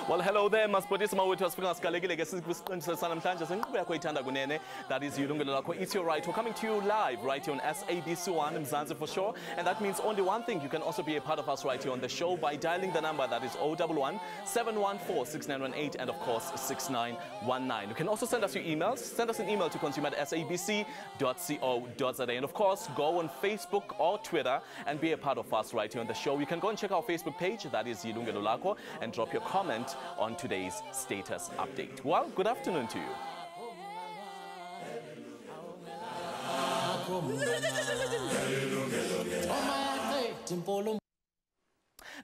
Well, hello there, masipotisa mawethu asifika ngasigalekile ke sikwisiqiniselo namhlanje senqubeka kuyithanda kunene. That is Yilungelo Lakho. It's your right. We're coming to you live right here on SABC 1 in Mzansi for sure. And that means only one thing. You can also be a part of us right here on the show by dialing the number that is 011 714 6918 and of course 6919. You can also send us your emails. Send us an email to consumer@sabc.co.za. And of course, go on Facebook or Twitter and be a part of us right here on the show. You can go and check our Facebook page. That is Yilungelo Lakho, and drop your comment on today's status update. Well, good afternoon to you.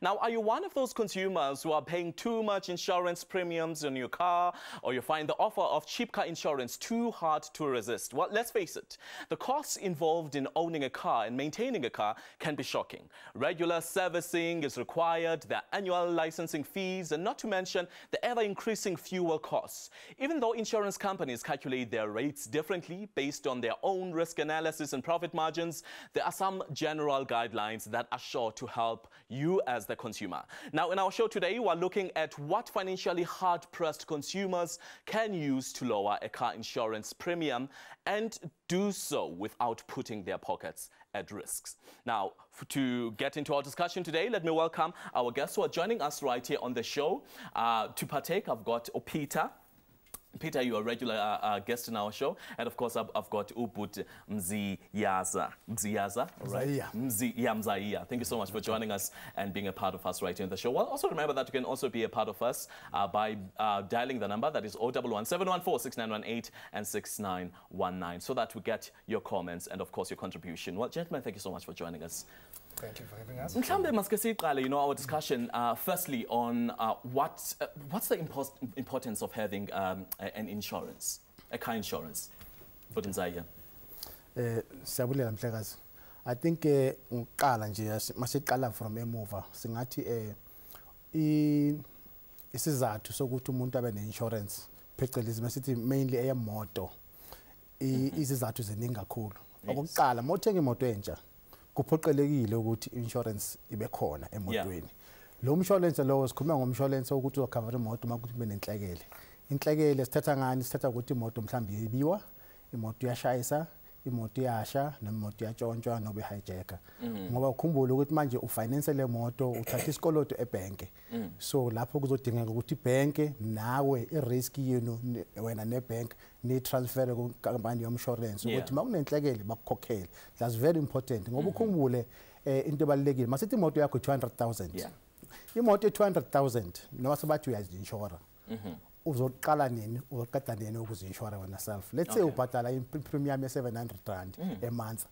Now, are you one of those consumers who are paying too much insurance premiums on your car, or you find the offer of cheap car insurance too hard to resist? Well, let's face it, the costs involved in owning a car and maintaining a car can be shocking. Regular servicing is required, there are annual licensing fees, and not to mention the ever-increasing fuel costs. Even though insurance companies calculate their rates differently based on their own risk analysis and profit margins, there are some general guidelines that are sure to help you as the consumer. Now, in our show today, we're looking at what financially hard-pressed consumers can use to lower a car insurance premium and do so without putting their pockets at risk. Now, to get into our discussion today, let me welcome our guests who are joining us right here on the show. To partake, I've got Peter. Peter, you're a regular guest in our show. And of course, I've got Ubud Mziyaza. Mziyaza, right? Mziya. Thank you so much for joining us and being a part of us right here in the show. Well, also remember that you can also be a part of us by dialing the number that is 011 714 6918 and 6919 so that we get your comments and, of course, your contribution. Well, gentlemen, thank you so much for joining us. Thank you for having us. Our discussion firstly on what's the importance of having an insurance, a car insurance. I think from emuva singathi isizathu sokuthi umuntu abe ne-insurance phecelezi masithi mainly eyemoto izizathu ziningi kakhulu. Okokuqala, mawuthenga imoto entsha kuphoqelekile ukuthi insurance ibe khona emotweni. Lo insurance lo sikhuluma ngomshwalense ukuthi uzocover imoto uma kuthi benenhlekele. Inhlekele sithatha ngani? Sithatha ukuthi imoto mhlawumbe ibiwa, imoto iyashayisa, imoto iyasha, nemoto iyatshontshwa nobe hijacker. Ngoba ukhumbule ukuthi manje ufinance le moto uthatha isikoloto ebhenke. So lapho kuzodingeka ukuthi ibhenke nawe irisk yenu wena nebank ni transfer ku company yomshwalense ukuthi makunenhlekele bakukhokhele. That's very important ngoba ukhumbule into ebalekile masithi imoto yakho 200,000. Imoto 200,000 noma sebathi uyazinsura. Uzoqala nini uzoqeda nini ukuzinsura wena self. Let's say ubhatala premium ye 700 rand a month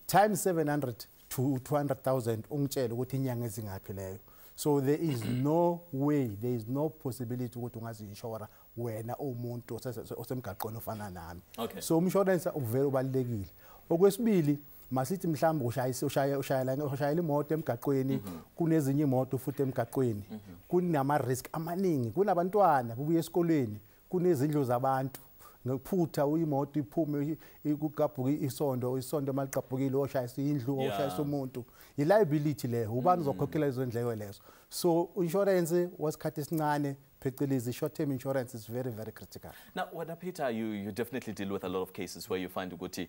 times 700 to 200,000 ungitshela ukuthi inyanga ezingaphi leyo. So there is no way, there is no possibility ukuthi ungazinsura wena umuntu osemgaqweni ofana nami. So insurance uvela ubalekile. Okwesibili masithi mhlawumbe ushayela imoto emgaqweni kunezinye imoto futhi emgaqweni kunama risk amaningi kunabantwana bubuye esikoleni kunezindlu zabantu ngokuphutha uyimoto iphume ikugabhuka isondo maliqabhukile oshayisa indlu oshayisa umuntu i-liability le ubani uzokhokhela izo ndleko lezo. So insurance wasikhathi esincane phecelezi short-term insurance is very, very critical. Now, Peter, you definitely deal with a lot of cases where you find Uguti,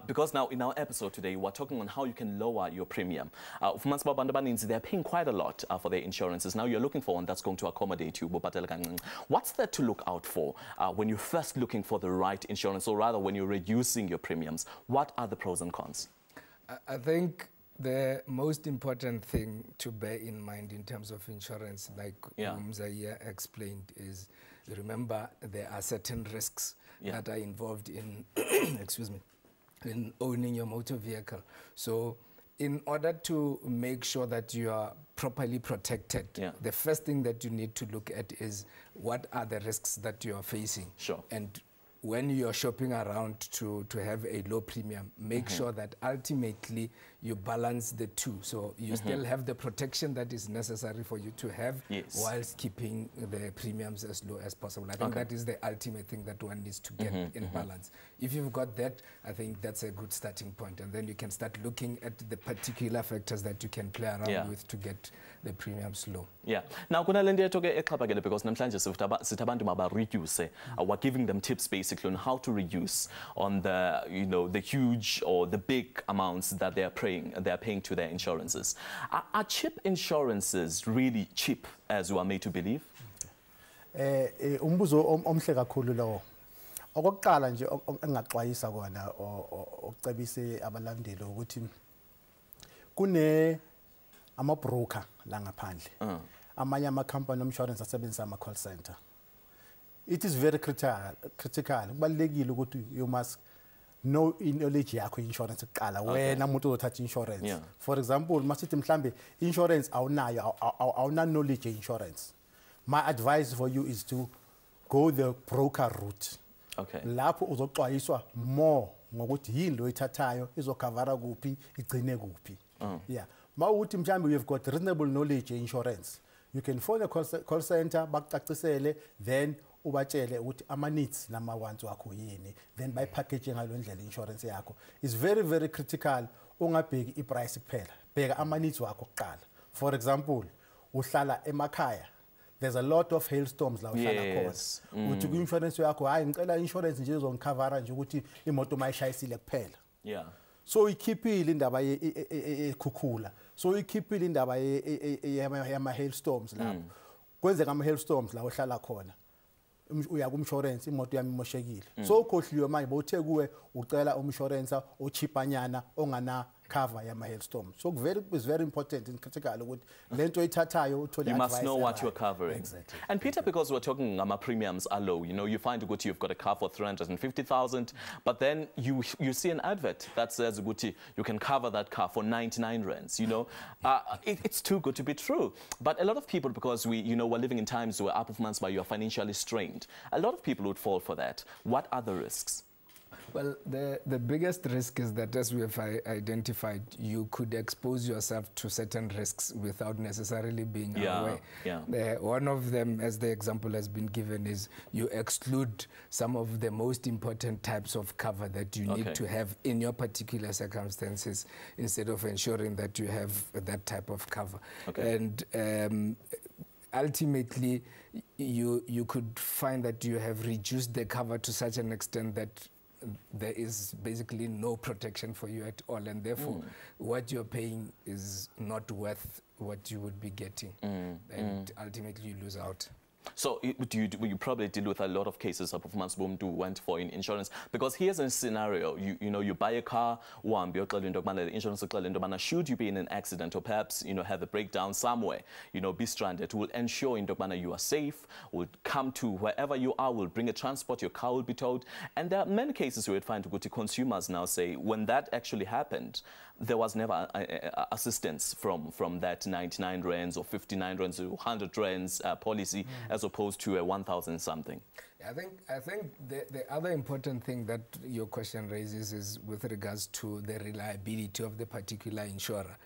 because now in our episode today, we're talking on how you can lower your premium. They're paying quite a lot for their insurances. Now you're looking for one that's going to accommodate you. What's there to look out for when you're first looking for the right insurance, or rather when you're reducing your premiums? What are the pros and cons? I think the most important thing to bear in mind in terms of insurance, like Mzaya explained, is remember there are certain risks that are involved in, excuse me, in owning your motor vehicle. So in order to make sure that you are properly protected, the first thing that you need to look at is what are the risks that you are facing. Sure. And when you're shopping around to have a low premium, make sure that ultimately you balance the two. So you still have the protection that is necessary for you to have whilst keeping the premiums as low as possible. I think that is the ultimate thing that one needs to get in balance. If you've got that, I think that's a good starting point. And then you can start looking at the particular factors that you can play around with to get the premiums low. Yeah. Now, kuna lento yethoke exaphakele because namhlanje sithi abantu maba reduce. We're giving them tips basically on how to reduce on the, you know, the huge or the big amounts that they are paying to their insurances. Are cheap insurances really cheap as we are made to believe? Umbuzo omhle kakhulu lo. Okokuqala nje engaxwayisa kona ocebise abalandeli ukuthi kune ama-broker la ngaphandle amanye ama-company insurance asebenzisa ama-call center. It is very critical kubalekile ukuthi you must know knowledge yakho insurance kuqala wena umuntu uzothatha insurance. For example masithi mhlambe insurance awuna knowledge insurance, my advice for you is to go the broker route. Okay. Lapho uzoxwayiswa more ngokuthi yini lo ithathayo izokhavara kuphi igcine kuphi. Yeah. Mawuthi mhlambe you've got reasonable knowledge insurance, you can phone a call center bakucacisele, then ubatshele ukuthi ama needs nama wants wakho yini, then by packaging ngalo ndlela insurance yakho is very very critical. Ungabheki iprice kuphela, bheka ama needs wakho kuqala. For example uhlala emakhaya, there's a lot of hailstorms la uhlala khona, uthi ku insurance yakho hayi ngicela insurance nje izongikhavara nje ukuthi imoto mayishayisile kuphela. Yeah. So ikhiphile indaba ekhukhula, so ikhiphile indaba yama hailstorms lapho. Kwenzeka ama hailstorms la uhlala khona, uya ku insurance imoto yami imoshekile, so ukhohliwe manje bowuthe kuwe ucela insurance ochipanyana ongana cover yama hailstorm. So it's very important and critical ukuthi lento oyithathayo uthole advice. You must know what you're covering. Exactly. And Peter, because we're talking my premiums are low, you know, you find Guti, you've got a car for 350,000, but then you see an advert that says Guti, you can cover that car for 99 rands. You know, it's too good to be true. But a lot of people, because we're living in times where up of months where you are financially strained, a lot of people would fall for that. What are the risks? Well, the biggest risk is that, as we have identified, you could expose yourself to certain risks without necessarily being aware. One of them, as the example has been given, is you exclude some of the most important types of cover that you need to have in your particular circumstances instead of ensuring that you have that type of cover. And ultimately, you could find that you have reduced the cover to such an extent that there is basically no protection for you at all, and therefore what you're paying is not worth what you would be getting, and ultimately you lose out. So you probably deal with a lot of cases of months boom do went for insurance, because here's a scenario, you buy a car, the insurance should you be in an accident or perhaps have a breakdown somewhere, be stranded, will ensure you are safe, will come to wherever you are, will bring a transport, your car will be towed. And there are many cases where you find consumers now say when that actually happened, there was never assistance from that 99 rands or 59 rands or 100 rands policy as opposed to a 1,000 something. I think the other important thing that your question raises is with regards to the reliability of the particular insurer.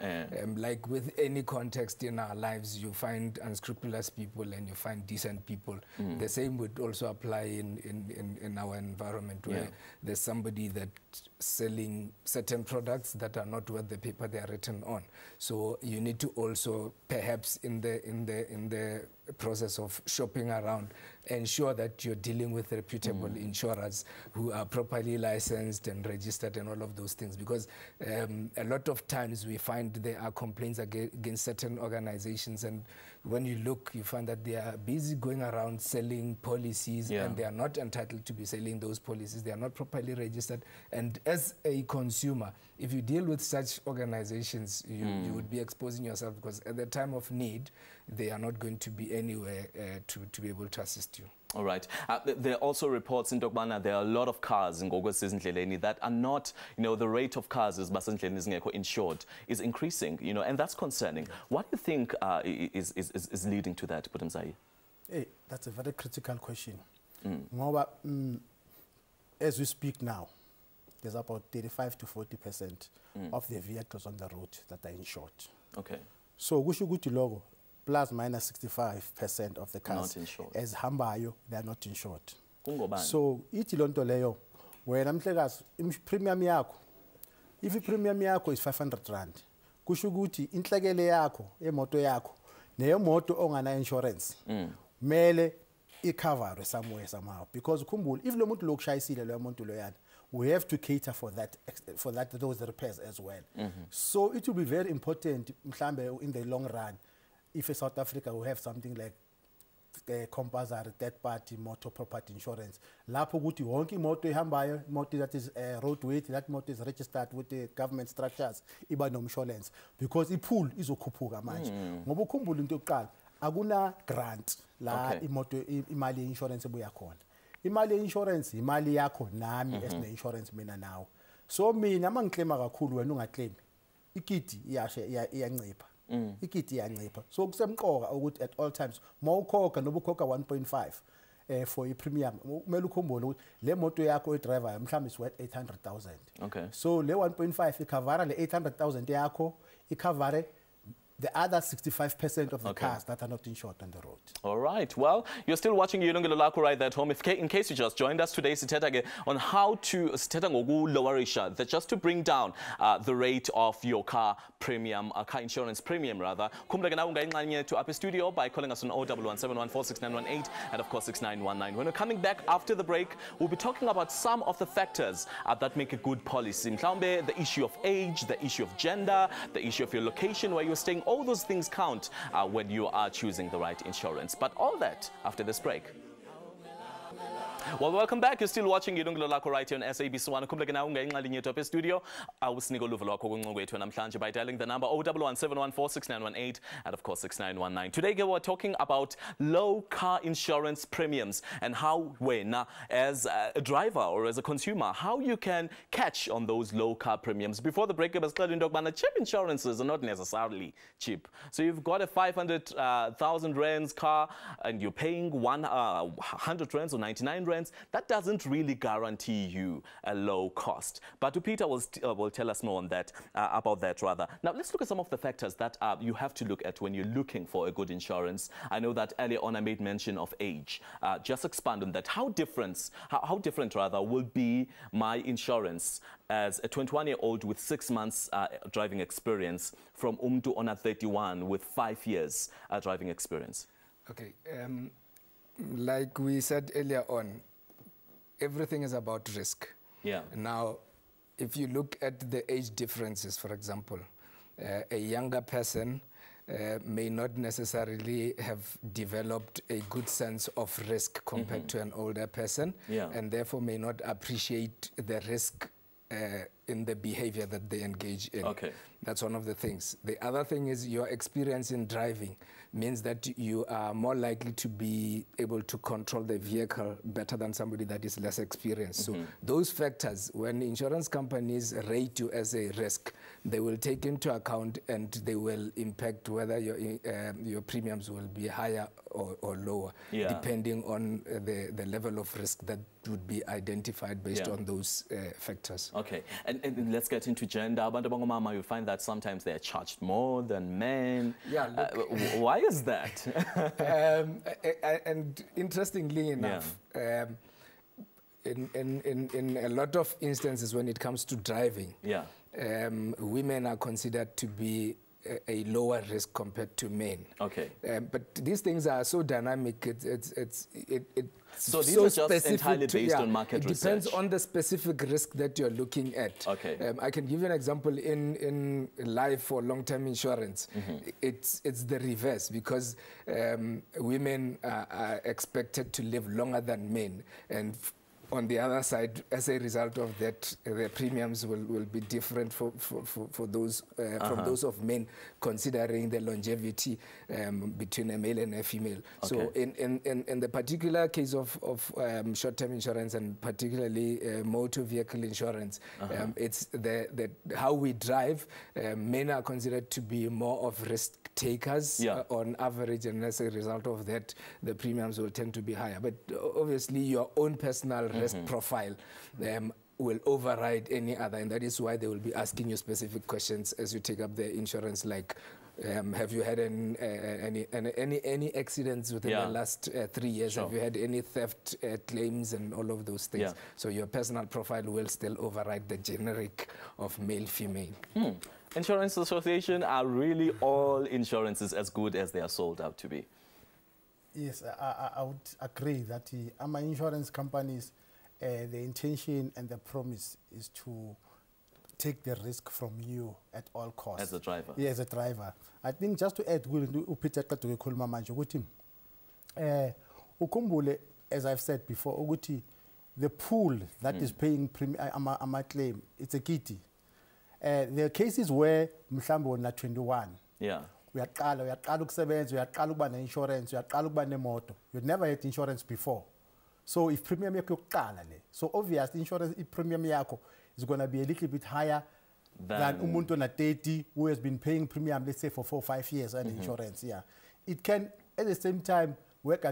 Like with any context in our lives, you find unscrupulous people and you find decent people. The same would also apply in our environment, where there's somebody that's selling certain products that are not worth the paper they are written on. So you need to also, perhaps in the process of shopping around, ensure that you're dealing with reputable insurers who are properly licensed and registered and all of those things, because a lot of times we find there are complaints against certain organizations, and when you look, you find that they are busy going around selling policies and they are not entitled to be selling those policies. They are not properly registered. And as a consumer, if you deal with such organizations, you would be exposing yourself, because at the time of need, they are not going to be anywhere to be able to assist you. All right. There are also reports in Dokbana there are a lot of cars in Gogosizindleleni that are not, the rate of cars is insured is increasing, and that's concerning. What do you think is leading to that, Putamzai? Hey, that's a very critical question. As we speak now, there's about 35 to 40% of the vehicles on the road that are insured. Okay. So, Gushuguti logo, plus minus 65% of the cars as hambayo, they are not insured. So, iti lonto leyo, when I'm premium yako, if the premium yako is 500 rand, Kushuguti, intlagele yako, moto yako, neyo moto ongana insurance, mele i-cover somewhere somehow. Because kumbul, if lo muntu lokshayisile lo muntu loyana, we have to cater for those repairs as well. So it will be very important, in the long run, if in South Africa we have something like compulsory third-party motor property insurance. Lapho ukuthi wonke imoto ehambayo, imoto that is roadworthy, that motor is registered with the government structures, iba no insurance. Because ipool izokhuphuka manje. Ngoba ukhumbula into yokuqala, akuna grant la imoto imali insurance ebuya khona. Imali insurance imali yakho nami esine insurance mina nawe. So mina mangiclaima kakhulu wena ungaclaim. Ikiti iyancipha. Ikiti iyancipha. So kusemqoka ukuthi at all times mawukhokha noba ukhokha 1.5 for i premium kumele ukhumbule ukuthi le moto yakho edriver mhlawumbe is worth 800,000. Okay. So le 1.5 ikhavara le 800,000 yakho ikhavare the other 65% of the cars that are not insured on the road. All right. Well, you're still watching Yilungelo Lakho right there at home. In case you just joined us today, on how to just to bring down the rate of your car premium, car insurance premium rather. To up studio by calling us on 0117146918 and of course 6919. When we're coming back after the break, we'll be talking about some of the factors that make a good policy. The issue of age, the issue of gender, the issue of your location where you're staying. All those things count when you are choosing the right insurance. But all that after this break. Well, welcome back. You're still watching Yilungelo Lakho right here on SABC 1. Top studio. By dialing the number 0117146918 and of course 6919. Today we're talking about low car insurance premiums and how as a driver or as a consumer, how you can catch on those low car premiums. Before the break, cheap insurances are not necessarily cheap. So you've got a 500,000 rands car and you're paying 100 rands or 99 rands. That doesn't really guarantee you a low cost. But Peter will tell us more on that, about that rather. Now let's look at some of the factors that you have to look at when you're looking for a good insurance. I know that earlier on I made mention of age. Just expand on that. How different rather will be my insurance as a 21-year-old with 6 months driving experience from umtu on a 31 with 5 years driving experience? Okay. Like we said earlier on, everything is about risk. Yeah. Now, if you look at the age differences, for example, a younger person may not necessarily have developed a good sense of risk compared to an older person, and therefore may not appreciate the risk in the behavior that they engage in. Okay. That's one of the things. The other thing is your experience in driving means that you are more likely to be able to control the vehicle better than somebody that is less experienced. So those factors, when insurance companies rate you as a risk, they will take into account and they will impact whether your premiums will be higher or lower, depending on the level of risk that would be identified based on those factors. Okay, and let's get into gender. You find that sometimes they are charged more than men. Yeah. Why is that? And interestingly enough, in a lot of instances when it comes to driving, women are considered to be a lower risk compared to men. Okay. But these things are so dynamic. So these are just entirely based on market research? It depends on the specific risk that you're looking at. Okay. I can give you an example in life or long-term insurance. It's the reverse because women are expected to live longer than men. And on the other side, as a result of that, the premiums will be different for those from those of men, considering the longevity between a male and a female. Okay. So in the particular case of short-term insurance, and particularly motor vehicle insurance, it's the how we drive. Men are considered to be more of risk takers on average, and as a result of that, the premiums will tend to be higher. But obviously, your own personal risk profile will override any other, and that is why they will be asking you specific questions as you take up the insurance, like have you had any accidents within the last 3 years? Sure. Have you had any theft claims and all of those things? So your personal profile will still override the generic of male-female. Insurance association, are really all insurances as good as they are sold out to be? Yes, I would agree that our insurance companies, the intention and the promise is to take the risk from you at all costs. As a driver? Yeah, as a driver. I think just to add, as I've said before, the pool that is paying a claim, it's a kitty. There are cases where mhlambo na 21. Yeah. Uyaqala ukusebenza, uyaqala ukuba ne-insurance, uyaqala ukuba nemoto. You never had insurance before. So if premium yakho yokuqala le. So obviously insurance premium yakho is going to be a little bit higher than umuntu na 30 who has been paying premium, let's say for 4 or 5 years on insurance. Yeah. It can at the same time work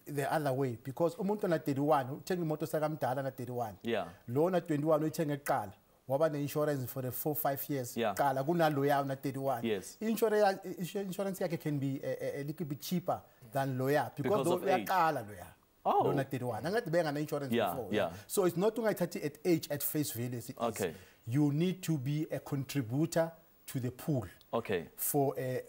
the other way, because umuntu na 31 uthenga imoto sakamdala na 31. Yeah. Lo na 21 uyithenga eqala. Waba insurance for the 4 or 5 years. Yeah. Kala kunaloya na 31. Yes. Insurance yake can be a little bit cheaper than lawyer because of age. Lawyer. Oh. Not 31. Angathi benga na insurance before. Yeah. So it's not only 30 at age at face value. Okay. You need to be a contributor to the pool. Okay. For a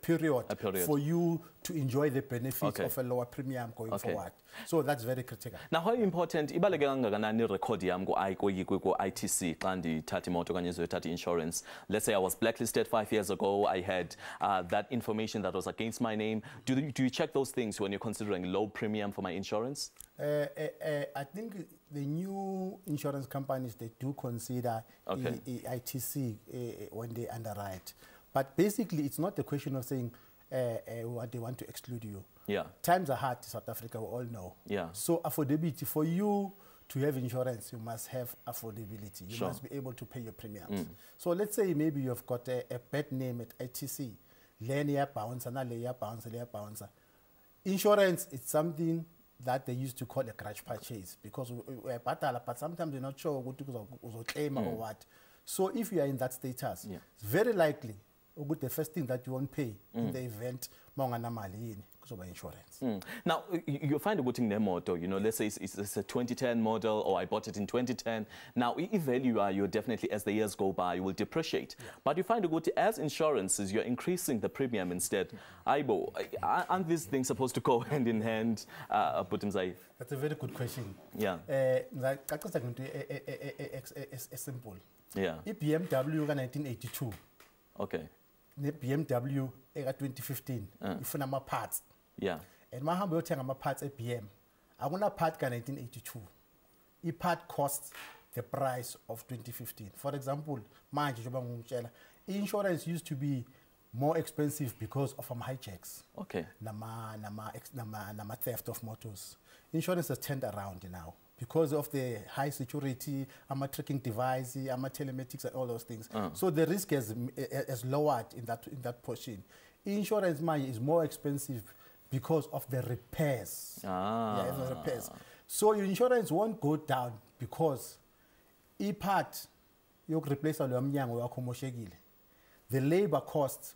period for you to enjoy the benefits of a lower premium going forward. So that's very critical. Now, how important ibaleke kangakanani record yami ku-ITC xa ndithatha imoto okanye ngizoyithatha insurance? Let's say I was blacklisted 5 years ago. I had that information that was against my name. Do you check those things when you're considering low premium for my insurance? I think the new insurance companies, they do consider ITC when they underwrite. But basically, it's not a question of saying what they want to exclude you. Yeah. Times are hard in South Africa, we all know. Yeah. So affordability, for you to have insurance, you must have affordability. You must be able to pay your premiums. So let's say maybe you've got a bad name at ITC, linear bouncer, not layer bouncer. Insurance is something that they used to call a grudge purchase, because we're battle, but sometimes you're not sure what to claim or what. So if you are in that status, it's very likely the first thing that you won't pay in the event because of insurance. Now, you find a good thing in motor, you know, let's say it's a 2010 model, or I bought it in 2010. Now, if value you definitely, as the years go by, you will depreciate. Yeah. But you find a good, as insurances, you're increasing the premium instead. Aren't these things supposed to go hand in hand? That's a very good question. Yeah. Simple. Yeah. BMW 1982. Okay. The BMW 2015. Ifuna ama parts. Yeah. And mahamba yothenga ama parts at BM. Akuna part ka 1982. I-part costs the price of 2015. For example, manje njengoba ngikutshela, insurance used to be more expensive because of hijacks. Okay. Nama theft of motors. Insurance has turned around now because of the high security, tracking device, telematics, and all those things. So the risk has lowered in that portion. Insurance money is more expensive because of the repairs. Yeah, the repairs. So your insurance won't go down because part you replace all your the labor costs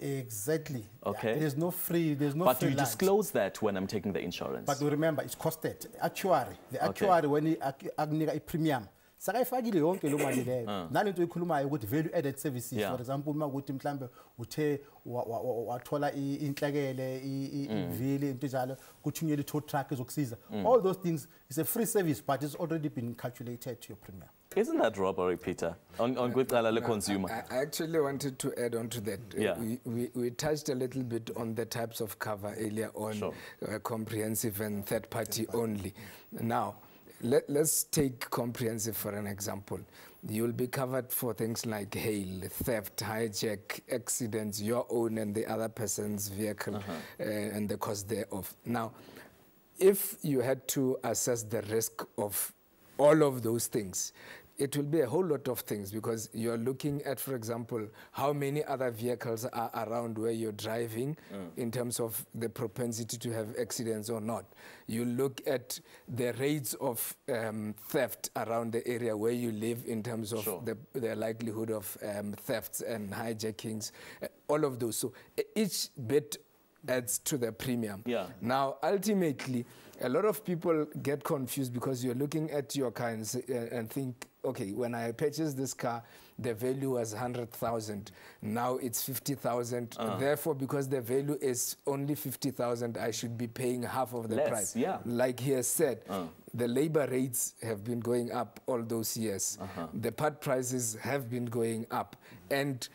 exactly. Okay. Yeah, there's no free but you disclose that when I'm taking the insurance. But remember, it's costed. Actuary, the actuary when he a premium. Sakayifakile yonke lo mali leyo. Nalento ikhulumayo ukuthi value added services. For example, uma ukuthi mhlambe uthe wathola inhlekele ivili into njalo kuthunyelwe tow truck ezokusiza. All those things is a free service, but it's already been calculated to your premium. Isn't that robbery, Peter, on the consumer? I actually wanted to add on to that. Yeah. We touched a little bit on the types of cover earlier on, sure. Comprehensive and third party only. Now, let's take comprehensive for an example. You'll be covered for things like hail, theft, hijack, accidents, your own and the other person's vehicle, and the cost thereof. Now, if you had to assess the risk of all of those things, it will be a whole lot of things, because you're looking at, for example, how many other vehicles are around where you're driving in terms of the propensity to have accidents or not. You look at the rates of theft around the area where you live in terms of sure. the likelihood of thefts and hijackings, all of those. So each bit adds to the premium. Yeah. Now, ultimately, a lot of people get confused because you're looking at your car and think, okay, when I purchased this car, the value was 100,000. Now it's 50,000. Therefore, because the value is only 50,000, I should be paying half of the price. Yeah. Like he has said, the labor rates have been going up all those years. The part prices have been going up. And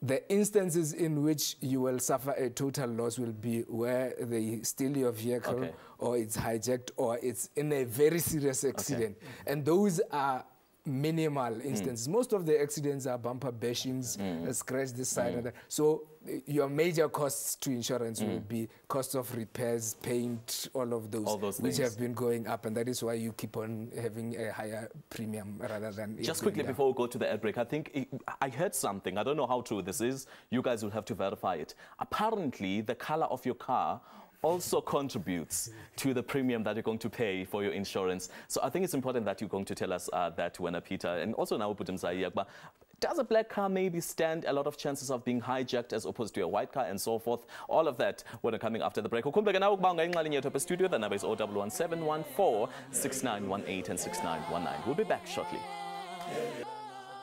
the instances in which you will suffer a total loss will be where they steal your vehicle, or it's hijacked, or it's in a very serious accident. And those are minimal instances. Most of the accidents are bumper bashings, a scratch this side and that. So your major costs to insurance will be cost of repairs, paint, all of those which have been going up, and that is why you keep on having a higher premium rather than... Just quickly before we go to the ad break, I think I heard something, I don't know how true this is, you guys will have to verify it. Apparently, the color of your car also contributes to the premium that you're going to pay for your insurance. So I think it's important that you're going to tell us that, when Peter, and also now but does a black car maybe stand a lot of chances of being hijacked as opposed to a white car and so forth? All of that when coming after the break. The studio, the number is 011-714-6918 and 6919. We'll be back shortly.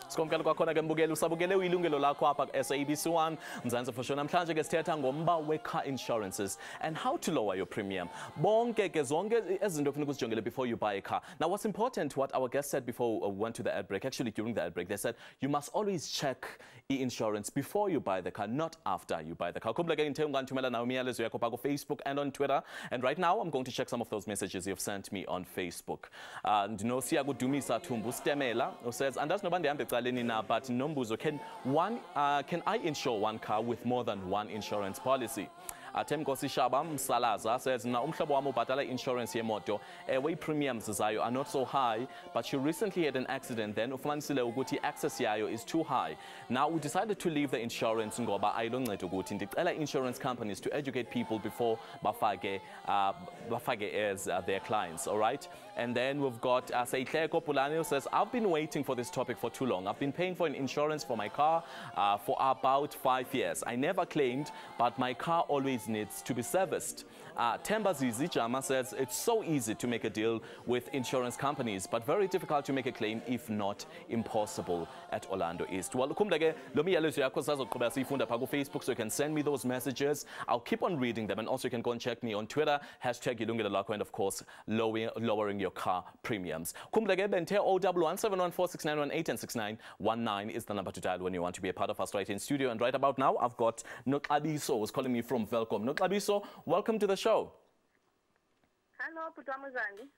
Sikomkela kwakhona ke mbukeli usabukele Uyilungelo Lakho apha SABC 1 Mzansi for sure. Namhlanje ke sithetha ngomba we-car insurances and how to lower your premium. Bonke ke zonke ezinto kufuneka uzijongele before you buy a car. Now what's important, what our guest said before we went to the ad break, actually during the ad break, they said you must always check e-insurance before you buy the car, not after you buy the car. Khumbula ke ngithemba nawe imiyalezo yakho pha ku Facebook and on Twitter, and right now I'm going to check some of those messages you've sent me on Facebook. Ndinosiya kudumisa Thumbu Stemela who says, andazi noba ndihambe ecaleni na, but nombuzo, can I insure one car with more than one insurance policy? Temkosi Shaba Msalaza says, na umhlobo wami ubhatala insurance yemoto, ewe premiums zayo are not so high, but she recently had an accident, then ufumanisile ukuthi access yayo is too high. Now we decided to leave the insurance ngoba ayiloncedo ukuthi ndicela insurance companies to educate people before bafake as their clients, all right? And then we've got Seitleko Pulani who says, I've been waiting for this topic for too long. I've been paying for an insurance for my car for about 5 years. I never claimed, but my car always needs to be serviced. Temba Zizi Jama says, it's so easy to make a deal with insurance companies, but very difficult to make a claim, if not impossible, at Orlando East. Well, Facebook, so you can send me those messages. I'll keep on reading them, and also you can go and check me on Twitter, #Yilungelo Lakho, and of course, lowering your car premiums. 011-714-6918 and 6919 is the number to dial when you want to be a part of us right in studio. And right about now, I've got Noklabiso who's calling me from Velcom. Noklabiso, welcome to the show. Hello, Putamuzani.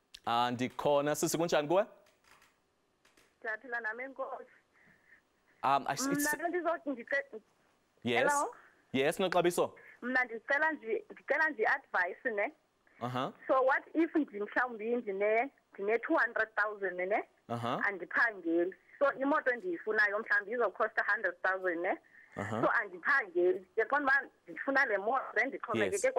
Ndikhona sisi kunjani kuwe? Ndiyaphila nami enkosi. Yes. Hello? Yes, Noklabiso. Mna ndicela nje advice ne. So what if mhlawumbi ndine 200,000 ne? Andiphangeli. So imoto endiyifunayo mhlawumbi izokhosta 100,000 ne? So andiphangeli. Yaqonda uba ndifuna le moto ndixhomekeke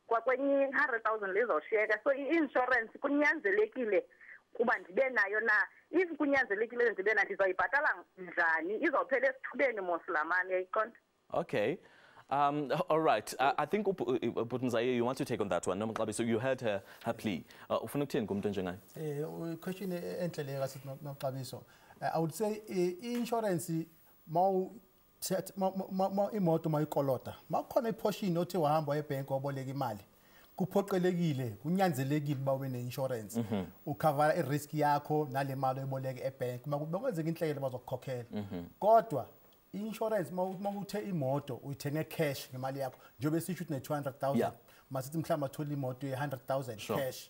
kwakwenye 100,000 lizoshiyeka. So i-insurance kunyanzelekile kuba ndibe nayo na. If kunyanzelekile ndibe nayo ndizoyibhatala njani? Izophela esithubeni mosilamane yayiqonda. Okay. All right. I think Putunzaye, you want to take on that one. So you heard her plea. Question I would say insurance imoto mayikolota makhona iportion othi wahamba ebhenki oboleka imali kuphoqelekile kunyanzelekile ba ube ne-insurance ukhavara i-risk yakho nale mali oyiboleke ebank makwenzeka inhlekelo bazokukhokhela kodwa i-insurance mawuthe imoto uyithenge cash ngemali yakho njengoba sisho ukuthi ne-200,000 masithi mhlawumbe athola imoto ye-100,000 cash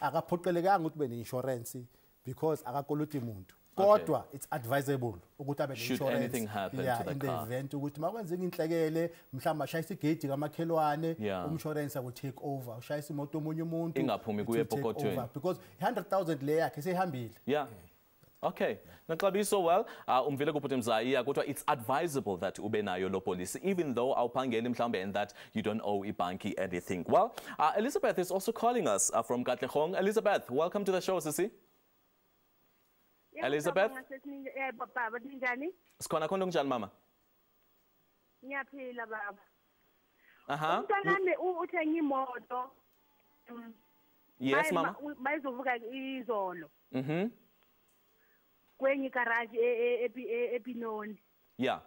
akaphoqelekanga ukuthi ube ne-insurance because akakoloti umuntu kodwa it's advisable ukuthi abe ne-insurance in the event ukuthi makwenzeka inhlekele mhlawumbe ashayisa igedi kamakhelwane umshwarensi aku take over ushayisa imoto omunye umuntu ingaphumi kuye epokothweni because 100,000 le yakhe seyihambile Okay. Naxabiso well, umvile kuphuthi mzayi kodwa it's advisable that ube nayo lo policy even though awuphangeli mhlambe and that you don't owe ibanki anything. Well, Elizabeth is also calling us from Katlehong. Elizabeth, welcome to the show, sisi. Elizabeth? Baba njani? Sikhona khona kunjani mama? Ngiyaphila baba. Umntanami uthenga imoto. Yes mama. Bayizovuka izolo. Kwenye garage ePinoni. Yeah.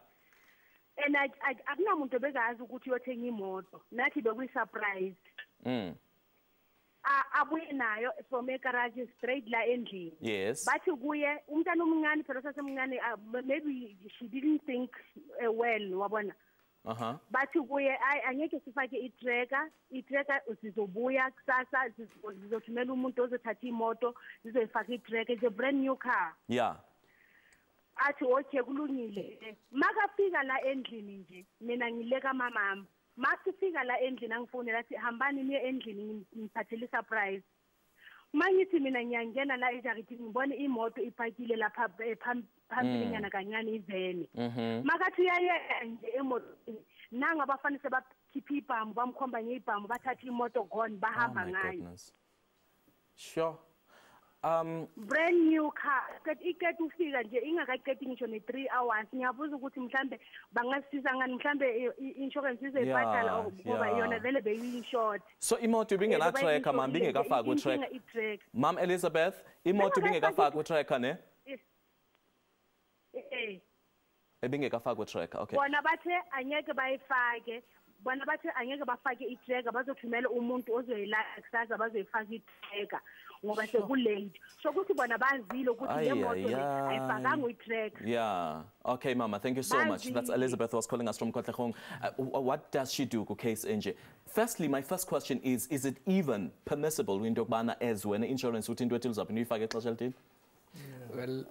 And akunamuntu obegazi ukuthi uyothenga imoto. Nathi bekuyi-surprised. Abuye nayo from egarage straight la endlini. Yes. Bathi kuye umntana omncane phela sasemncane maybe she didn't think well wabona. Bathi kuye angeke sifake i-tracker sizobuya kusasa sizothumela umuntu ozothatha imoto sizoyifaka i-tracker it's a brand new car. Yeah. Athi okay kulungile makafika la endlini nje mina ngileka mamama masifika la endlini angifonela athi hambani niye endlini ngiphathele surprise mangithi mina ngiyangena la ejariti ngibone imoto iphakile lapha phambili nyana kancane iveni makathi uyaye nje emotweni nanga abafana sebakhipha ibhamu bamkhomba ngeibhamu bathatha imoto gone bahamba ngayo. Sure. Brand new car iketi ufika nje ingakaqedi ngisho ne3 hours ngiyabuza ukuthi mhlambe bangasisiza ngani mhlambe insurance izoyibhadala ngoba yona vele beyi-insured. So imoto ibingena tracker mama bingekafaka ku-track. Mom Elizabeth imoto ibingekafaka ku-tracker ne? Ebingekafaka ku-tracker. Okay. Bona bathe anyeke bayifake bona bathi angeke bafake i-tracker bazothumela umuntu ozoyilaka kusasa bazoyifaka i-tracker ngoba sekulate so kuthi bona bazile ukuthi le moto ayifakanga i-tracker. Yeah. Okay mama, thank you so much. That's Elizabeth was calling us from Katlehong. What does she do ku case enje? Firstly, my first question is it even permissible into yokubana as when insurance uthi into ethi uzaphi uyifake exesha elithile? Well,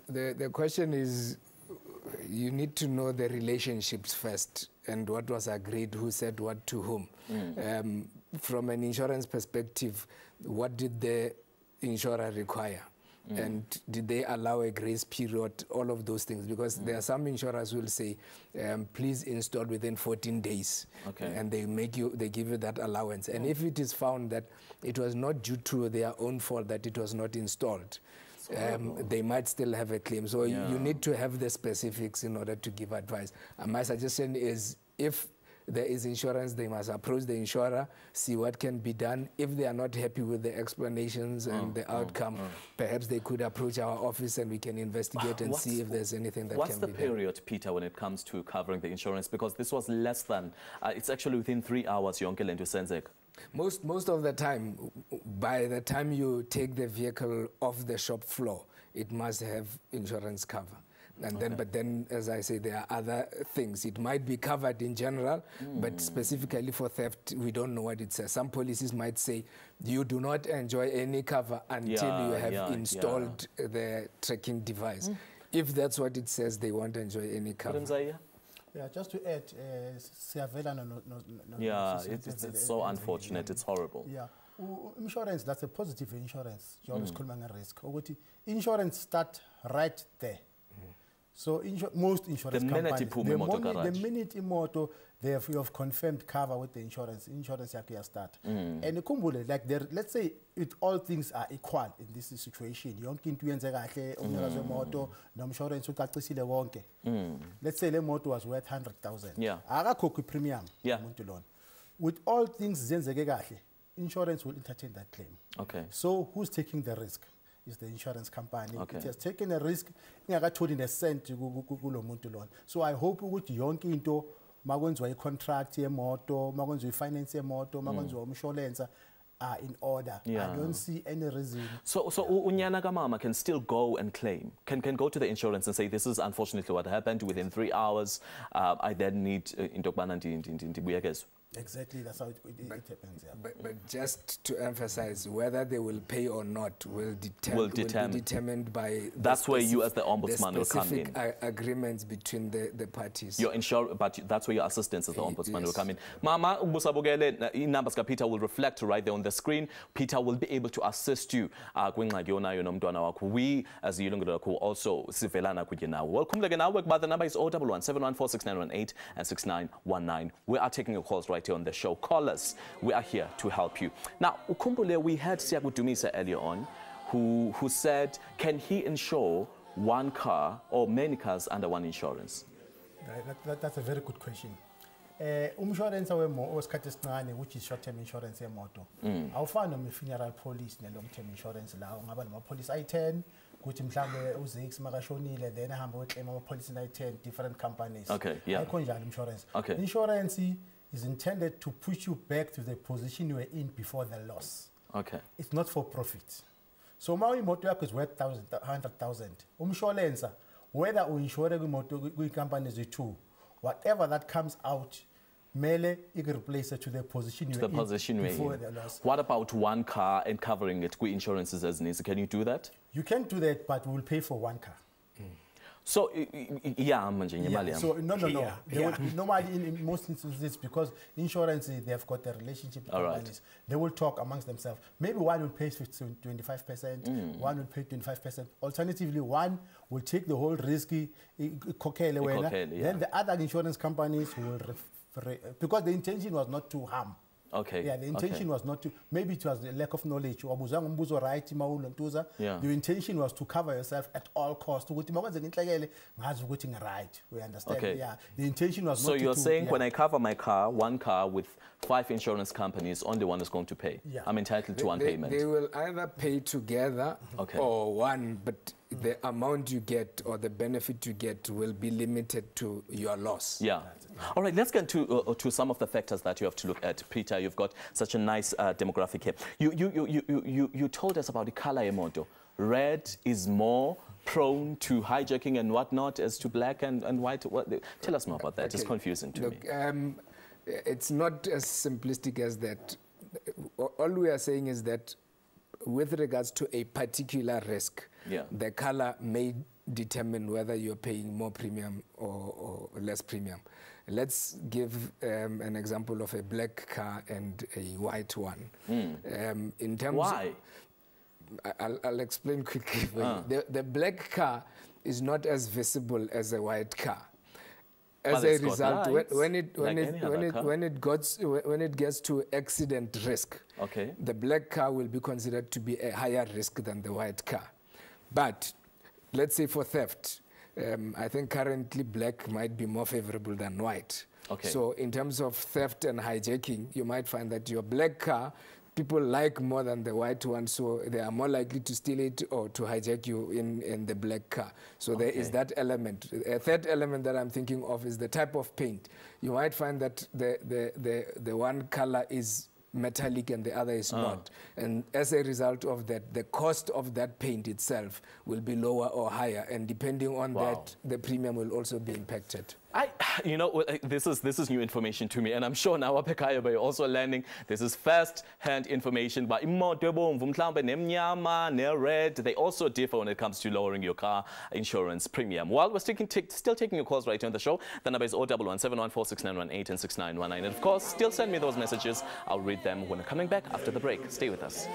the question is you need to know the relationships first and what was agreed, who said what to whom. From an insurance perspective, what did the insurer require? And did they allow a grace period, all of those things? Because there are some insurers who will say, please install within 14 days. Okay. And they give you that allowance. And if it is found that it was not due to their own fault that it was not installed, they might still have a claim. So you need to have the specifics in order to give advice. And my suggestion is if there is insurance, they must approach the insurer, see what can be done. If they are not happy with the explanations and the outcome, perhaps they could approach our office and we can investigate and see if there's anything that can be done. What's the period, Peter, when it comes to covering the insurance? Because this was less than, it's actually within 3 hours, Yilungelo Lakho. Most of the time, by the time you take the vehicle off the shop floor, it must have insurance cover. And then, but then, as I say, there are other things. It might be covered in general, but specifically for theft, we don't know what it says. Some policies might say you do not enjoy any cover until you have installed the tracking device. If that's what it says, they won't enjoy any cover. Yeah, just to add, it's so unfortunate. It's horrible. Yeah, insurance, that's a positive insurance. You always call it a risk. Insurance start right there. So most insurance companies, the minute imoto, you have confirmed cover with the insurance yakho start. And kumbule, like let's say all things are equal in this situation. Yonke into yenze kahle, umnikazi wemoto, nomshwarensi ucacisile wonke. Let's say the motor was worth 100,000. Akakhokhi premium umuntu lona. With all things zenzeke kahle, insurance will entertain that claim. Okay. So who's taking the risk? Is the insurance company. Okay. It has taken a risk. Ingakatholi ne cent kulo muntu lona. So I hope ukuthi yonke into makwenziwa i-contract yemoto, makwenziwa i-finance yemoto, makwenziwa umshwalense are in order. I don't see any reason. So unyana kamama can still go and claim, can go to the insurance and say, this is unfortunately what happened within 3 hours. I then need Exactly, that's how it happens. Yeah. But just to emphasize, whether they will pay or not will be determined by. That's where you, as the ombudsman, will come in. Agreements between the parties. Your but that's where your assistance as the ombudsman will come in. Mama Ubusabogele, numbers Peter will reflect right there on the screen. Peter will be able to assist you. We, as Yilungelo Lakho, also sivelana kuye now. Welcome again. Our work by the number is 011-714-6918 and 6919. We are taking your calls right here on the show. Call us. We are here to help you. Now, Ukumbule, we heard Siaku Dumisa earlier on, who said, can he insure one car or many cars under one insurance? That's a very good question. Insurance which is short-term insurance yemoto. Awufana funeral police ne long-term insurance la ungaba nama police i10 kuthi mhlambe uzix makashonile then ahamba uclaim ama police i10 different companies. Okay, yeah. Ayikho njalo insurance. Okay. Insurance is intended to push you back to the position you were in before the loss. Okay. It's not for profit. So my imoto yakho is worth 100,000. Umshwalense, whether u insure imoto companies two, whatever that comes out, mele replace it to the position you were in before the loss. What about one car and covering it with insurances as needs? Can you do that? You can do that, but we will pay for one car. So, yeah, so no. Normally, in most instances, because insurance, they have got a relationship with companies, they will talk amongst themselves. Maybe one will pay 25%, one will pay 25%. Alternatively, one will take the whole risky, then the other insurance companies will, because the intention was not to harm. Okay. Yeah, the intention was not to, maybe it was the lack of knowledge. The intention was to cover yourself at all costs. We understand. Okay. Yeah. The intention was so not you're saying when I cover my car, one car with 5 insurance companies, only one is going to pay. Yeah. I'm entitled to one payment. They will either pay together or one, but the amount you get or the benefit you get will be limited to your loss. Yeah. All right, let's get to some of the factors that you have to look at. Peter, you've got such a nice demographic here. You told us about the color emoto. Red is more prone to hijacking and whatnot as to black and white. Tell us more about that. Okay. It's confusing to me. It's not as simplistic as that. All we are saying is that with regards to a particular risk, the color may determine whether you're paying more premium or less premium. Let's give an example of a black car and a white one. In terms Why? I'll explain quickly. The black car is not as visible as a white car. As a result, when it gets to accident risk, the black car will be considered to be a higher risk than the white car. But let's say for theft, I think currently black might be more favorable than white. So in terms of theft and hijacking, you might find that your black car people like more than the white one, so they are more likely to steal it or to hijack you in the black car. So there is that element. A third element that I'm thinking of is the type of paint. You might find that the one color is metallic and the other is not. And as a result of that, the cost of that paint itself will be lower or higher. And depending on that, the premium will also be impacted. You know, this is new information to me, and I'm sure now Pekaya by also learning this is first-hand information. But red, they also differ when it comes to lowering your car insurance premium. While we're still taking your calls right here on the show, the number is 011-714-6918 and 6919. And of course, still send me those messages. I'll read them when we're coming back after the break. Stay with us.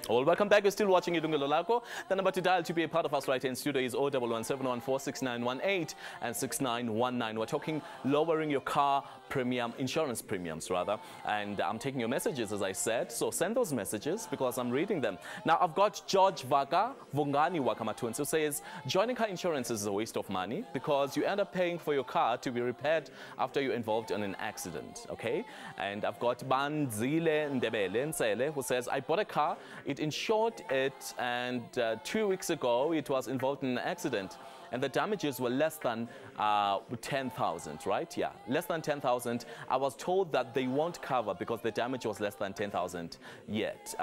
Well, welcome back. You're still watching Yilungelo Lakho. The number to dial to be a part of us right here in studio is 011-714-6918 and 6919. We're talking lowering your car premium, insurance premiums rather. And I'm taking your messages, as I said. So send those messages because I'm reading them. Now, I've got George Vaga Vungani Wakamatun, who says, joining car insurance is a waste of money because you end up paying for your car to be repaired after you're involved in an accident, okay? And I've got Banzile Ndebele Nsele, who says, I bought a car It insured it, and 2 weeks ago it was involved in an accident, and the damages were less than 10,000, right? Yeah, less than 10,000. I was told that they won't cover because the damage was less than 10,000 yet.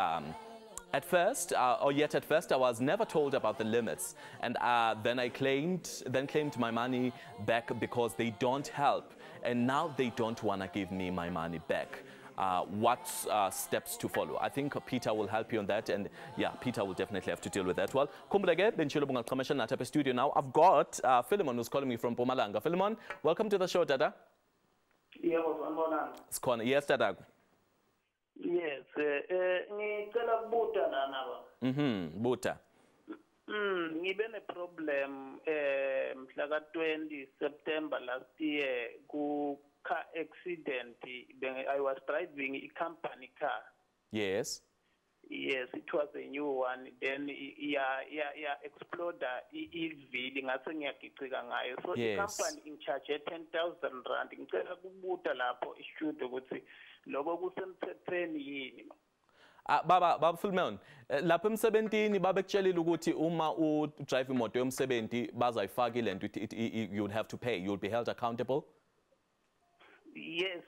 At first, I was never told about the limits, and then I claimed my money back because they don't help, and now they don't want to give me my money back. What steps to follow? I think Peter will help you on that, and yeah, Peter will definitely have to deal with that. Well, studio now. I've got Philemon who's calling me from Mpumalanga. Philemon, welcome to the show, Dada. Yes, Dada. Yes, ngicela kubuta lana ba. Buta. Ngibe ne problem mhla ka 20 September last year ku car accident. I was driving a company car. Yes. Yes, it was a new one. Then exploder ivili ngase ngiyagicika ngayo. So the company in charge 10,000 rand. Ngicela kubuta lapho ishudo ukuthi lokho kusemthethweni yini? Baba Philemon, lapha emsebentini babekutshelile ukuthi uma u drive imoto yomsebenzi bazayifaka ilento you would have to pay, you will be held accountable. Yes,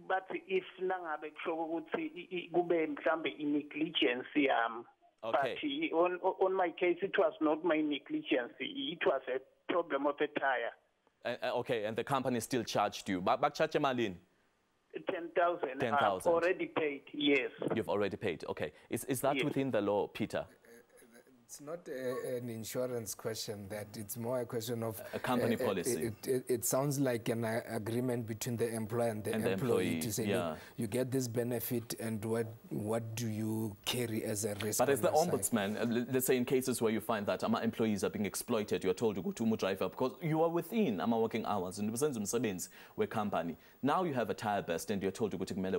but if nangabe kusho ukuthi kube mhlambe negligence yami. Okay. But on my case it was not my negligence, it was a problem of a tire. Okay, and the company still charged you. Bakucharge malini? 10,000. 10,000. I've already paid, yes. You've already paid, okay. Is that within the law, Peter? It's not an insurance question, that it's more a question of a company policy. It sounds like an agreement between the employer and the employee to say, look, you get this benefit, and what do you carry as a risk? But as the ombudsman, let's say in cases where you find that employees are being exploited, you are told to go to driver because you are within working hours and the company. Now you have a tire burst and you're told to go to Mele.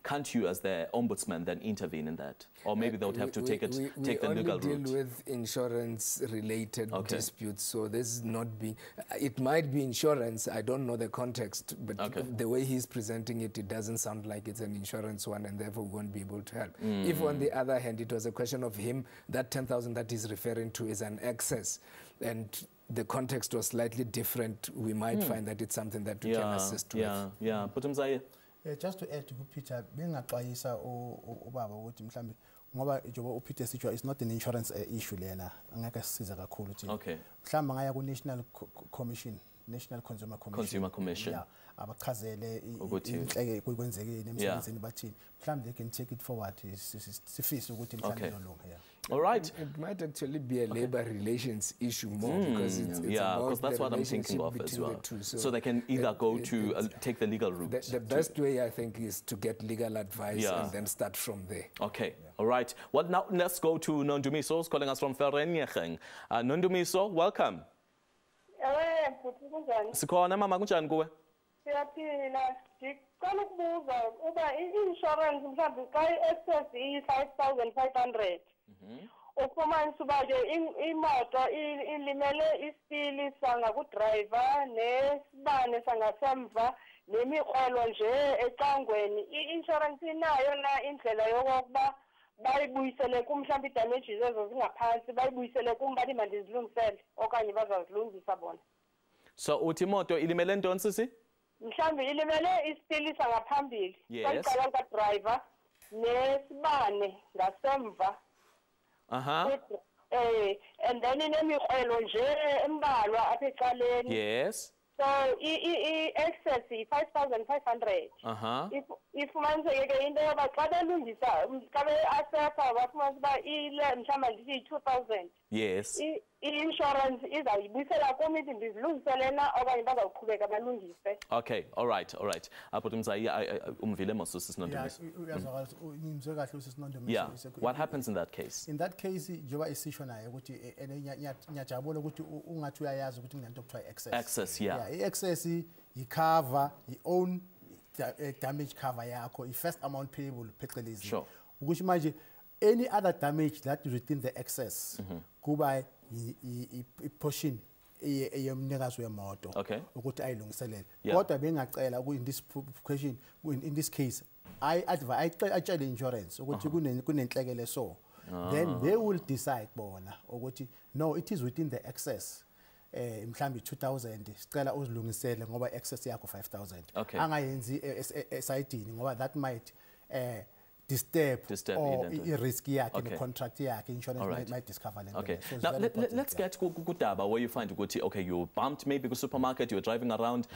Can't you, as the ombudsman, then intervene in that? Or maybe they would have to take the legal route. With insurance-related disputes, so this is not be. It might be insurance. I don't know the context, but the way he's presenting it, it doesn't sound like it's an insurance one, and therefore we won't be able to help. If, on the other hand, it was a question of him, that 10,000 that he's referring to is an excess, and the context was slightly different, we might find that it's something that we can assist with. Yeah. Just to add to Peter, bengaxwayisa ubaba ukuthi mhlambe ngoba njengoba uPeter sitshwa is not an insurance issue lena angeke sisiza kakhulu thina. Okay. Mhlamba ngaya ku National Consumer Commission. Yeah, abachazele inhleke kwenzekile emsebenzini bathini. Mhlamba they can take it forward sifisa ukuthi mhlamba nolunga. All right. It might actually be a labor relations issue more because it's because that's what I'm thinking of as well. So they can either go to take the legal route. The best way, I think, is to get legal advice and then start from there. Okay. All right. Well, now let's go to Nondumiso, who's calling us from Ferrenyecheng. Nondumiso, welcome. Sikhona mama kunjani kuwe? Siyaphila. Ngicela ukubuza uba i-insurance mhlawumbe xa i-excess i-5,500 ufumanisa uba ke imoto ilimele isipili sangakudrayiva nesibane sangasemva nemikrwelo nje ecangweni. I-insurance inayo na indlela yokokuba bayibuyisele kumhlawumbe i-damages ezo zingaphansi bayibuyisele kumbani mandizilungisele okanye bazazilungisa bona? So uthi imoto ilimele ntoni sisi? Mhlawumbe ilimele isipili sangaphambili kwaqala kadriver nesibane ngasemva. And then inemikrwelo nje embalwa apha ecaleni. Yes. So i-excess i-5,500. Ifumaniseke ke into yoba xa belungisa xa be-assessa bafumanisa uba ile mhlawumbe ndithi yi-2,000. Yes. I-insurance izayibuyisela kum ithi ndizilungisele na okanye bazawuqhubeka balungise. Okay, all right. But umvile mosu sisinondumiso. Yeah. What happens in that case? In that case, njengoba isisho naye ukuthi ngiyajabula ukuthi ungathi uyayazi ukuthi kunento okuthiwa excess. Excess, yeah. I-excess i-cover, i-own damage cover yakho, i-first amount payable phecelezi. Sure. Ukuthi manje any other damage that is within the excess kuba i-portion eyomnikazi wemoto ukuthi ayilungiselele. Kodwa bengacela in this question, in this case I tell insurance ukuthi kunenhlekele so then they will decide bona ukuthi no it is within the excess mhlambi 2000 sicela uzilungisele ngoba excess yakho 5000 angayenzi esayidini ngoba that might disturb or risk yakhe the contract yakhe insurance might discover that. Okay. So now let's get kudaba where you find okay you bumped maybe the supermarket, you're driving around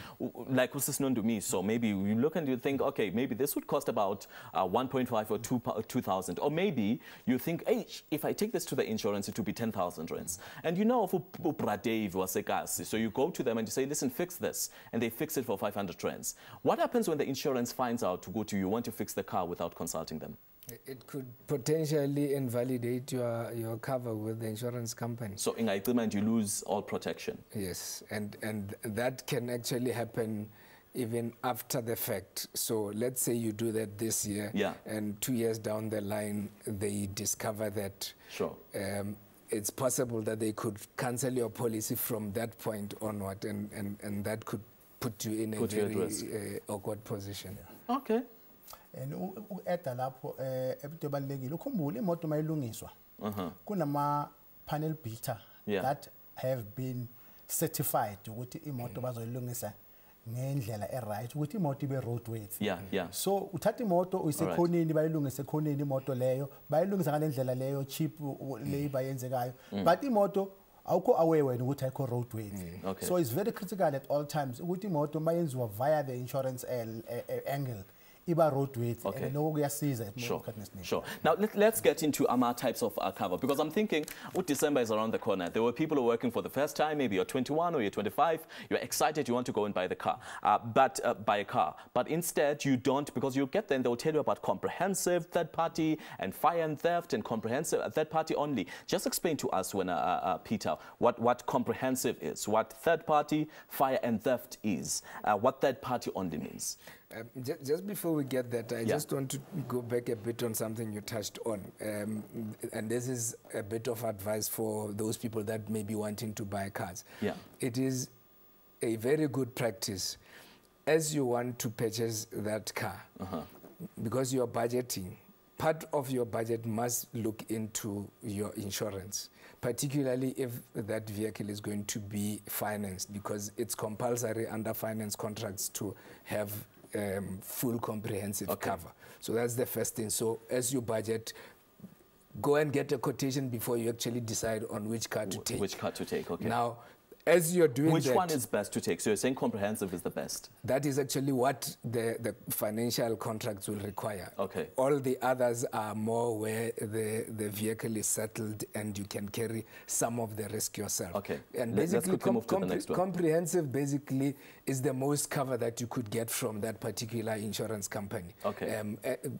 like usisnondumi, so maybe you look and you think okay maybe this would cost about 1.5 or 2,000, or maybe you think hey if I take this to the insurance it would be 10,000 rands, and you know for Dave wasekasi, so you go to them and you say listen fix this, and they fix it for 500 rands. What happens when the insurance finds out you want to fix the car without consulting them? It could potentially invalidate your cover with the insurance company. So in agreement you lose all protection. Yes, and that can actually happen even after the fact. So let's say you do that this year, and 2 years down the line they discover that. Sure. It's possible that they could cancel your policy from that point onward, and that could put you in a very awkward position. Okay. And eda lapho ebito balekile ukhumbule imoto mayilungiswa kunama panel beater that have been certified ukuthi imoto bazoyilungisa ngendlela right ukuthi imoto ibe roadworthy. So uthatha imoto uyisekhoneni bayilungisa ekhoneni imoto leyo bayilungisa ngalendlela leyo cheap labor yenzekayo, but imoto awukho aware wena ukuthi ayikho roadworthy. So it's very critical at all times ukuthi imoto mayenziwa via the insurance angle iba roadworthy, and no kuyasiza. Sure. Now let's get into our types of cover, because I'm thinking December is around the corner. There were people who are working for the first time, maybe you're 21 or you're 25, you're excited, you want to go and buy the car, buy a car, but instead you don't, because you get there and they'll tell you about comprehensive, third party, and fire and theft, and comprehensive third party only. Just explain to us when Peter what comprehensive is, what third party, fire and theft is, what third party only means. Just before we get that, I just want to go back a bit on something you touched on. And this is a bit of advice for those people that may be wanting to buy cars. It is a very good practice as you want to purchase that car, because you're budgeting. Part of your budget must look into your insurance, particularly if that vehicle is going to be financed, because it's compulsory under finance contracts to have full comprehensive cover. So that's the first thing. So as you budget, go and get a quotation before you actually decide on which car to take. Which car to take, okay. Now, as you're doing which one is best to take? So you're saying comprehensive is the best? That is actually what the financial contracts will require. Okay. All the others are more where the vehicle is settled and you can carry some of the risk yourself. Okay. And let's quickly move to the next one. Comprehensive basically is the most cover that you could get from that particular insurance company. Okay.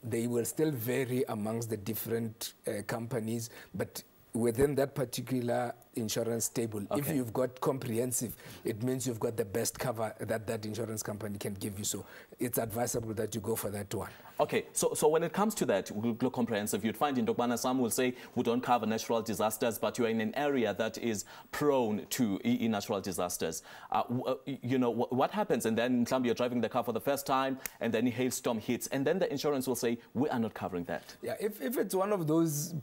They will still vary amongst the different companies, but within that particular insurance table, if you've got comprehensive, it means you've got the best cover that insurance company can give you. So it's advisable that you go for that one. Okay, so when it comes to that comprehensive, you'd find in Dokbana some will say we don't cover natural disasters, but you're in an area that is prone to natural disasters. You know, what happens? And then you're driving the car for the first time, and then a hailstorm hits, and then the insurance will say, we are not covering that. Yeah, if it's one of those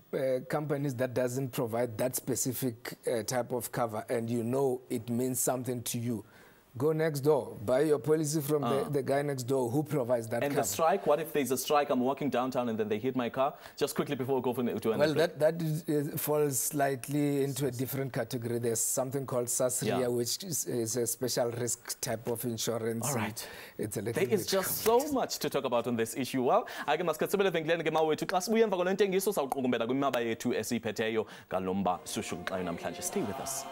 companies that doesn't provide that specific type of cover, and you know it means something to you, go next door, buy your policy from the guy next door who provides that and cover. The strike, what if there's a strike, I'm walking downtown and then they hit my car? Just quickly before we go to well, that falls slightly into a different category. There's something called SASRIA, which is a special risk type of insurance. All right. It's a little there is just so much to talk about on this issue. Well, I can ask Sibele Venglen ke mawethu xa sibuye emva kwentengiso sawuqukumbela kwimaba yethu esiphetheyo ngalomba sushunxayo namhlanje. Stay with us.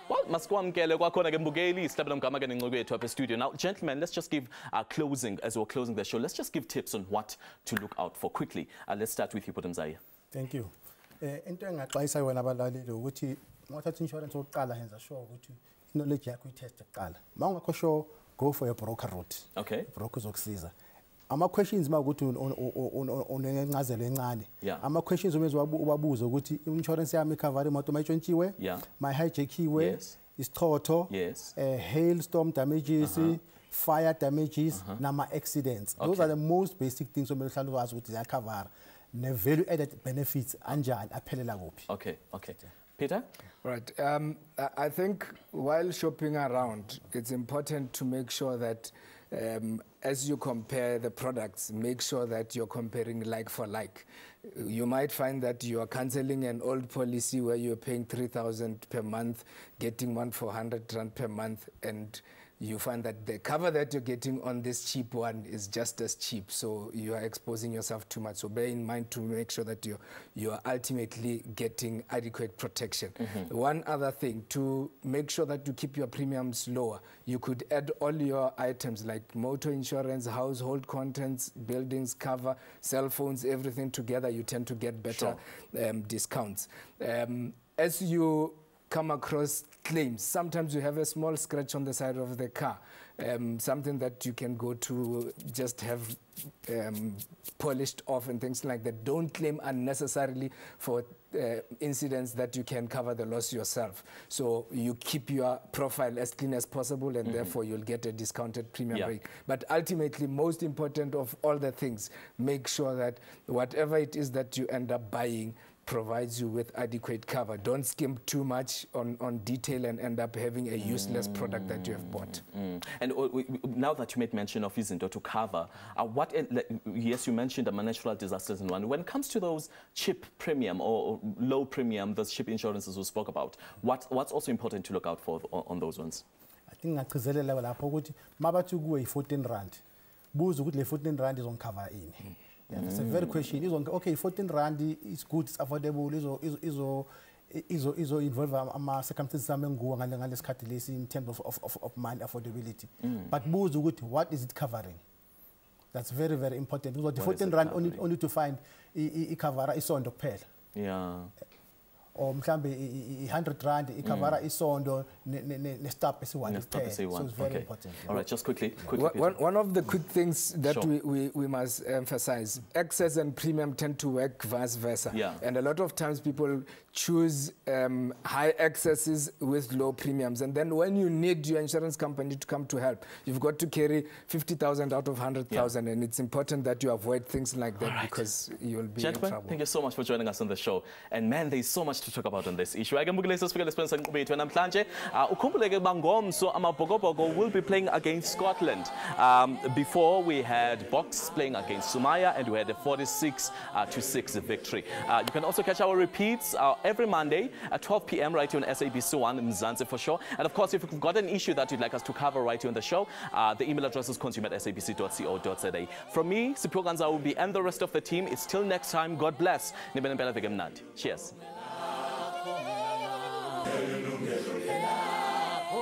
Well, masikwamkele kwakhona ke mbukeli isihlabela mgama ke nencoko yethu apha studio. Now, gentlemen, let's just give closing, as we're closing the show, let's just give tips on what to look out for quickly. Let's start with you, Mzaya. Thank you. Into engaxwayisa wena abalaleli ukuthi ngothatha insurance oqala henza sure ukuthi knowledge yakho i-test eqala. Mawungakho sure, go for your broker route. Okay. Broker zokusiza. Ama questions makuthi unencazelo encane. Ama questions umezwa ubabuza ukuthi insurance yami cover imoto mayitshontshiwe, my hijackiwe, isichotho, hailstorm damages, fire damages, nama accidents. Those are the most basic things so mhlawumbe wazi ukuthi ya cover ne value added benefits anjani aphelela kuphi. Okay, okay. Peter? Right. I think while shopping around, it's important to make sure that as you compare the products, make sure that you're comparing like for like. You might find that you are cancelling an old policy where you're paying 3,000 per month, getting one for 100 rand per month, and you find that the cover that you're getting on this cheap one is just as cheap, so you are exposing yourself too much. So bear in mind to make sure that you are ultimately getting adequate protection. One other thing, to make sure that you keep your premiums lower, you could add all your items like motor insurance, household contents, buildings cover, cell phones, everything together, you tend to get better discounts. As you come across claims, sometimes you have a small scratch on the side of the car, something that you can go to just have polished off and things like that. Don't claim unnecessarily for incidents that you can cover the loss yourself. So you keep your profile as clean as possible, and therefore you'll get a discounted premium rate. But ultimately, most important of all the things, make sure that whatever it is that you end up buying provides you with adequate cover. Don't skimp too much on detail and end up having a useless product that you have bought. And now that you made mention of izinto to cover, yes, you mentioned the natural disasters in one. When it comes to those cheap premium or low premium, those cheap insurances we spoke about, what's also important to look out for on those ones? I think ngagcizelela lapho ukuthi mabathi kuwe i14 rand. Buza ukuthi le 14 rand izoncover ini. Yeah, that's a very question. Okay, 14 rand is good, it's affordable, izo involve ama circumstances amenguwa ngalesikhathi lesi in terms of money affordability. But buza ukuthi what is it covering? That's very, very important. Because the 14 rand only to find ikavara isondo kuphela. Yeah. Or mhlambe 100 rand ikavara isondo ne-stop esiwani kuphela. So it's very important. All right, just quickly. One of the quick things that we must emphasize, excess and premium tend to work vice versa. Yeah. And a lot of times people choose high excesses with low premiums. And then when you need your insurance company to come to help, you've got to carry 50,000 out of 100,000. And it's important that you avoid things like that because you'll be in trouble. Thank you so much for joining us on the show. And man, there's so much to talk about on this issue. Amabhokobhoko will be playing against Scotland. Before we had Box playing against Sumaya, and we had a 46-6 victory. You can also catch our repeats every Monday at 12 p.m. right here on SABC 1 in Mzansi for sure. And of course, if you've got an issue that you'd like us to cover right here on the show, the email address is consumer@sabc.co.za. From me, Sipho Ganzaubi, and the rest of the team, it's till next time. God bless. Cheers. Yilungelo lakho